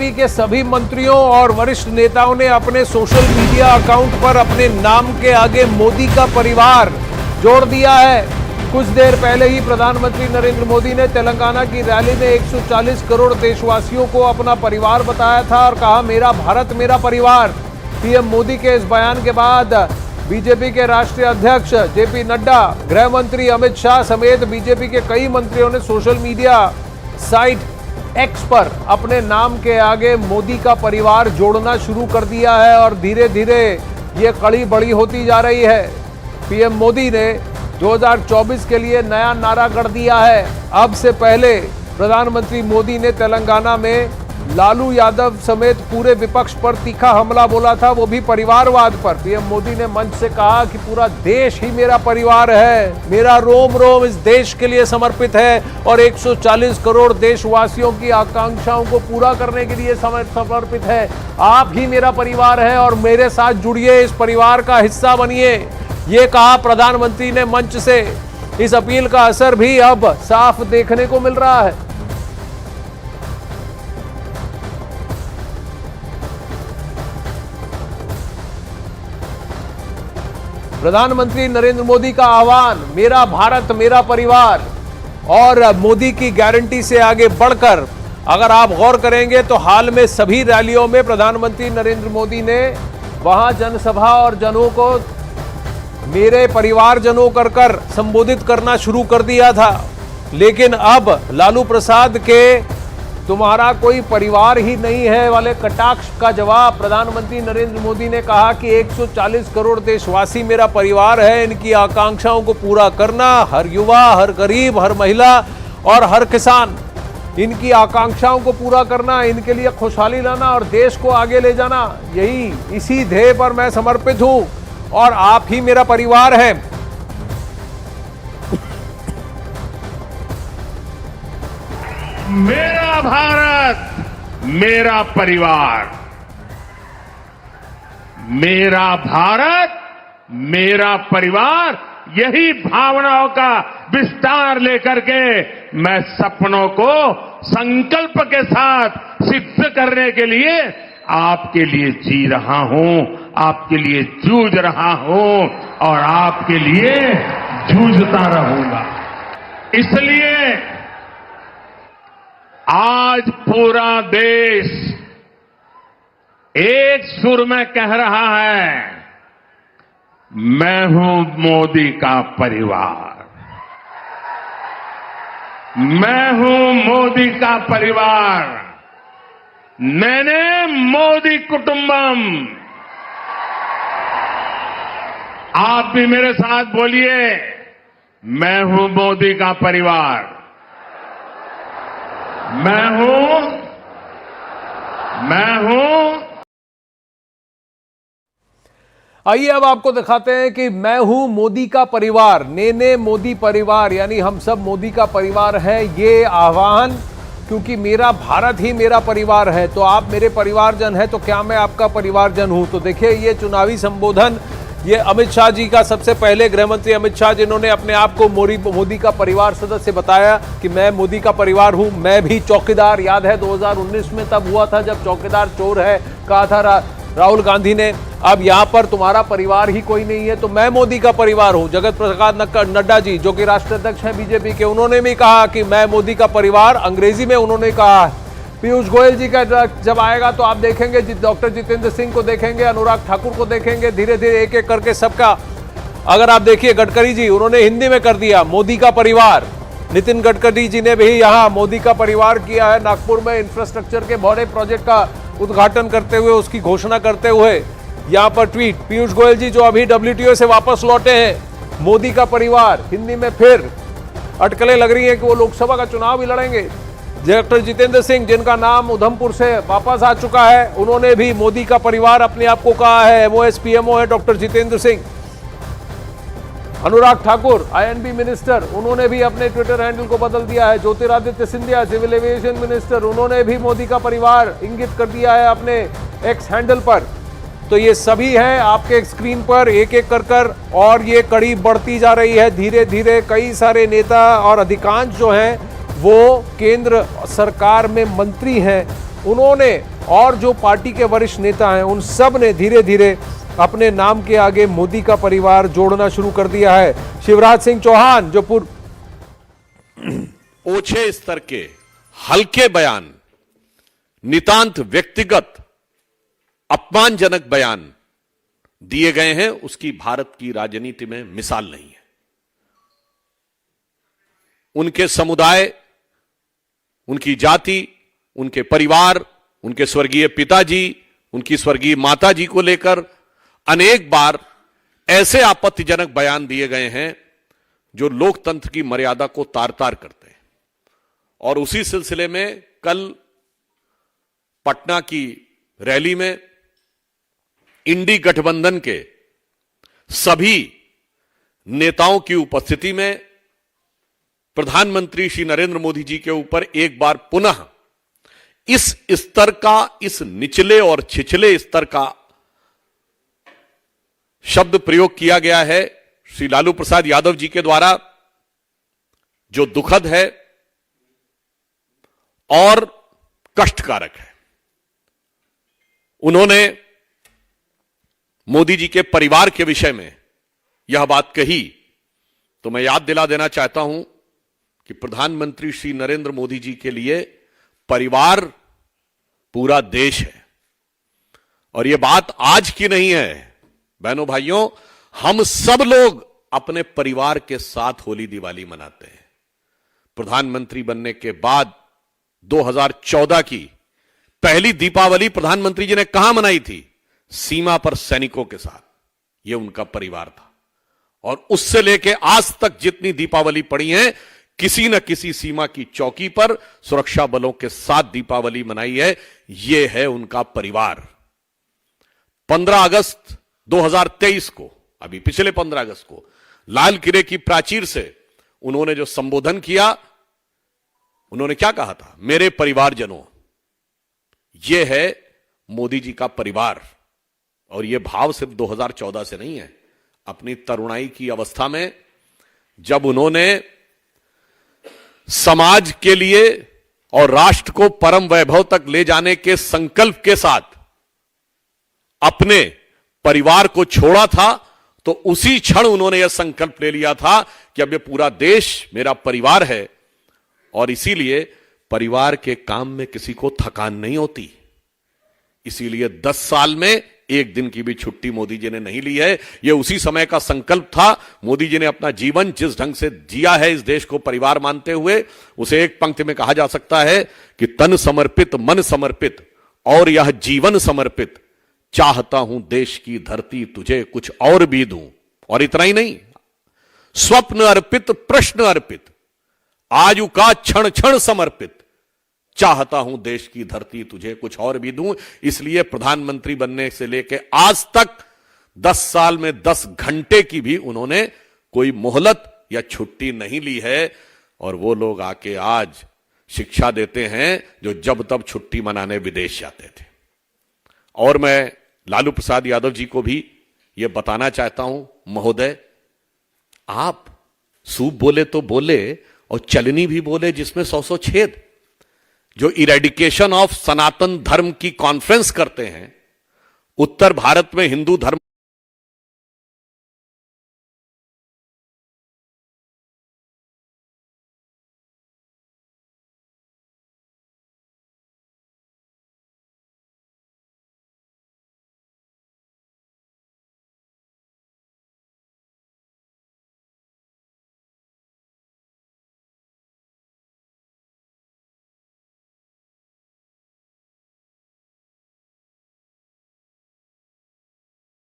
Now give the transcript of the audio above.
BJP के सभी मंत्रियों और वरिष्ठ नेताओं ने अपने सोशल मीडिया अकाउंट पर अपने नाम के आगे मोदी का परिवार जोड़ दिया है। कुछ देर पहले ही प्रधानमंत्री नरेंद्र मोदी ने तेलंगाना की रैली में 140 करोड़ देशवासियों को अपना परिवार बताया था और कहा, मेरा भारत मेरा परिवार। पीएम मोदी के इस बयान के बाद बीजेपी के राष्ट्रीय अध्यक्ष जेपी नड्डा, गृह मंत्री अमित शाह समेत बीजेपी के कई मंत्रियों ने सोशल मीडिया साइट एक्स पर अपने नाम के आगे मोदी का परिवार जोड़ना शुरू कर दिया है और धीरे धीरे ये कड़ी बड़ी होती जा रही है। पीएम मोदी ने 2024 के लिए नया नारा गढ़ दिया है। अब से पहले प्रधानमंत्री मोदी ने तेलंगाना में लालू यादव समेत पूरे विपक्ष पर तीखा हमला बोला था, वो भी परिवारवाद पर। पीएम मोदी ने मंच से कहा कि पूरा देश ही मेरा परिवार है, मेरा रोम रोम इस देश के लिए समर्पित है और 140 करोड़ देशवासियों की आकांक्षाओं को पूरा करने के लिए समर्पित है। आप ही मेरा परिवार है और मेरे साथ जुड़िए, इस परिवार का हिस्सा बनिए, ये कहा प्रधानमंत्री ने मंच से। इस अपील का असर भी अब साफ देखने को मिल रहा है। प्रधानमंत्री नरेंद्र मोदी का आह्वान, मेरा भारत मेरा परिवार, और मोदी की गारंटी से आगे बढ़कर अगर आप गौर करेंगे तो हाल में सभी रैलियों में प्रधानमंत्री नरेंद्र मोदी ने वहां जनसभा और जनों को मेरे परिवारजनों कर संबोधित करना शुरू कर दिया था। लेकिन अब लालू प्रसाद के तुम्हारा कोई परिवार ही नहीं है वाले कटाक्ष का जवाब प्रधानमंत्री नरेंद्र मोदी ने कहा कि 140 करोड़ देशवासी मेरा परिवार है। इनकी आकांक्षाओं को पूरा करना, हर युवा, हर गरीब, हर महिला और हर किसान, इनकी आकांक्षाओं को पूरा करना, इनके लिए खुशहाली लाना और देश को आगे ले जाना, यही इसी ध्येय पर मैं समर्पित हूं और आप ही मेरा परिवार है। मेरा भारत मेरा परिवार, मेरा भारत मेरा परिवार, यही भावनाओं का विस्तार लेकर के मैं सपनों को संकल्प के साथ सिद्ध करने के लिए आपके लिए जी रहा हूं, आपके लिए जूझ रहा हूं और आपके लिए जूझता रहूंगा। इसलिए आज पूरा देश एक सुर में कह रहा है, मैं हूं मोदी का परिवार, मैं हूं मोदी का परिवार, नैने मोदी कुटुंबम। आप भी मेरे साथ बोलिए, मैं हूं मोदी का परिवार, मैं हूं। आइए अब आपको दिखाते हैं कि मैं हूं मोदी का परिवार, नेने मोदी परिवार, यानी हम सब मोदी का परिवार है। ये आह्वान, क्योंकि मेरा भारत ही मेरा परिवार है, तो आप मेरे परिवारजन हैं, तो क्या मैं आपका परिवारजन हूं? तो देखिए, ये चुनावी संबोधन ये अमित शाह जी का, सबसे पहले गृह मंत्री अमित शाह जिन्होंने अपने आप को मोदी का परिवार सदस्य बताया कि मैं मोदी का परिवार हूं, मैं भी चौकीदार। याद है 2019 में तब हुआ था जब चौकीदार चोर है कहा था राहुल गांधी ने। अब यहां पर तुम्हारा परिवार ही कोई नहीं है, तो मैं मोदी का परिवार हूं। जगत प्रकाश नड्डा जी जो कि राष्ट्रीय अध्यक्ष हैं बीजेपी के, उन्होंने भी कहा कि मैं मोदी का परिवार, अंग्रेजी में उन्होंने कहा। पीयूष गोयल जी का जब आएगा तो आप देखेंगे, डॉक्टर जितेंद्र सिंह को देखेंगे, अनुराग ठाकुर को देखेंगे, धीरे धीरे एक एक करके सबका। अगर आप देखिए गडकरी जी, उन्होंने हिंदी में कर दिया मोदी का परिवार। नितिन गडकरी जी ने भी यहाँ मोदी का परिवार किया है, नागपुर में इंफ्रास्ट्रक्चर के बड़े प्रोजेक्ट का उद्घाटन करते हुए, उसकी घोषणा करते हुए यहाँ पर ट्वीट। पीयूष गोयल जी जो अभी WTO से वापस लौटे हैं, मोदी का परिवार हिंदी में फिर अटकलें लग रही हैं कि वो लोकसभा का चुनाव भी लड़ेंगे। डॉक्टर जितेंद्र सिंह जिनका नाम उधमपुर से वापस आ चुका है, उन्होंने भी मोदी का परिवार अपने आप को कहा है। MOS PMO है doctor Jitendra Singh. Anurag Thakur INB minister, उन्होंने भी अपने ट्विटर हैंडल को बदल दिया है। Jyotiraditya Scindia civil aviation minister, उन्होंने भी मोदी का परिवार इंगित कर दिया है अपने एक्स हैंडल पर। तो ये सभी हैं आपके स्क्रीन पर एक एक कर और ये कड़ी बढ़ती जा रही है धीरे धीरे। कई सारे नेता और अधिकांश जो हैं वो केंद्र सरकार में मंत्री हैं, उन्होंने और जो पार्टी के वरिष्ठ नेता हैं उन सब ने धीरे धीरे अपने नाम के आगे मोदी का परिवार जोड़ना शुरू कर दिया है। शिवराज सिंह चौहान जो ओछे स्तर के हल्के बयान, नितांत व्यक्तिगत अपमानजनक बयान दिए गए हैं, उसकी भारत की राजनीति में मिसाल नहीं है। उनके समुदाय, उनकी जाति, उनके परिवार, उनके स्वर्गीय पिताजी, उनकी स्वर्गीय माताजी को लेकर अनेक बार ऐसे आपत्तिजनक बयान दिए गए हैं जो लोकतंत्र की मर्यादा को तार तार करते हैं। और उसी सिलसिले में कल पटना की रैली में इंडी गठबंधन के सभी नेताओं की उपस्थिति में प्रधानमंत्री श्री नरेंद्र मोदी जी के ऊपर एक बार पुनः इस स्तर का, इस निचले और छिछले स्तर का शब्द प्रयोग किया गया है श्री लालू प्रसाद यादव जी के द्वारा, जो दुखद है और कष्टकारक है। उन्होंने मोदी जी के परिवार के विषय में यह बात कही तो मैं याद दिला देना चाहता हूं कि प्रधानमंत्री श्री नरेंद्र मोदी जी के लिए परिवार पूरा देश है। और यह बात आज की नहीं है बहनों भाइयों, हम सब लोग अपने परिवार के साथ होली दिवाली मनाते हैं। प्रधानमंत्री बनने के बाद 2014 की पहली दीपावली प्रधानमंत्री जी ने कहां मनाई थी? सीमा पर सैनिकों के साथ। यह उनका परिवार था। और उससे लेके आज तक जितनी दीपावली पड़ी है, किसी न किसी सीमा की चौकी पर सुरक्षा बलों के साथ दीपावली मनाई है। यह है उनका परिवार। 15 अगस्त 2023 को, अभी पिछले 15 अगस्त को लाल किले की प्राचीर से उन्होंने जो संबोधन किया, उन्होंने क्या कहा था? मेरे परिवारजनों। यह है मोदी जी का परिवार। और यह भाव सिर्फ 2014 से नहीं है। अपनी तरुणाई की अवस्था में जब उन्होंने समाज के लिए और राष्ट्र को परम वैभव तक ले जाने के संकल्प के साथ अपने परिवार को छोड़ा था, तो उसी क्षण उन्होंने यह संकल्प ले लिया था कि अब ये पूरा देश मेरा परिवार है। और इसीलिए परिवार के काम में किसी को थकान नहीं होती। इसीलिए 10 साल में एक दिन की भी छुट्टी मोदी जी ने नहीं ली है। यह उसी समय का संकल्प था। मोदी जी ने अपना जीवन जिस ढंग से जिया है इस देश को परिवार मानते हुए, उसे एक पंक्ति में कहा जा सकता है कि तन समर्पित, मन समर्पित और यह जीवन समर्पित, चाहता हूं देश की धरती तुझे कुछ और भी दूं। और इतना ही नहीं, स्वप्न अर्पित, प्रश्न अर्पित, आयु का क्षण क्षण समर्पित, चाहता हूं देश की धरती तुझे कुछ और भी दूं। इसलिए प्रधानमंत्री बनने से लेकर आज तक 10 साल में 10 घंटे की भी उन्होंने कोई मोहलत या छुट्टी नहीं ली है। और वो लोग आके आज शिक्षा देते हैं जो जब तब छुट्टी मनाने विदेश जाते थे। और मैं लालू प्रसाद यादव जी को भी यह बताना चाहता हूं, महोदय, आप सूप बोले तो बोले और चलनी भी बोले जिसमें 100 छेद। जो इरेडिकेशन ऑफ सनातन धर्म की कॉन्फ्रेंस करते हैं, उत्तर भारत में हिंदू धर्म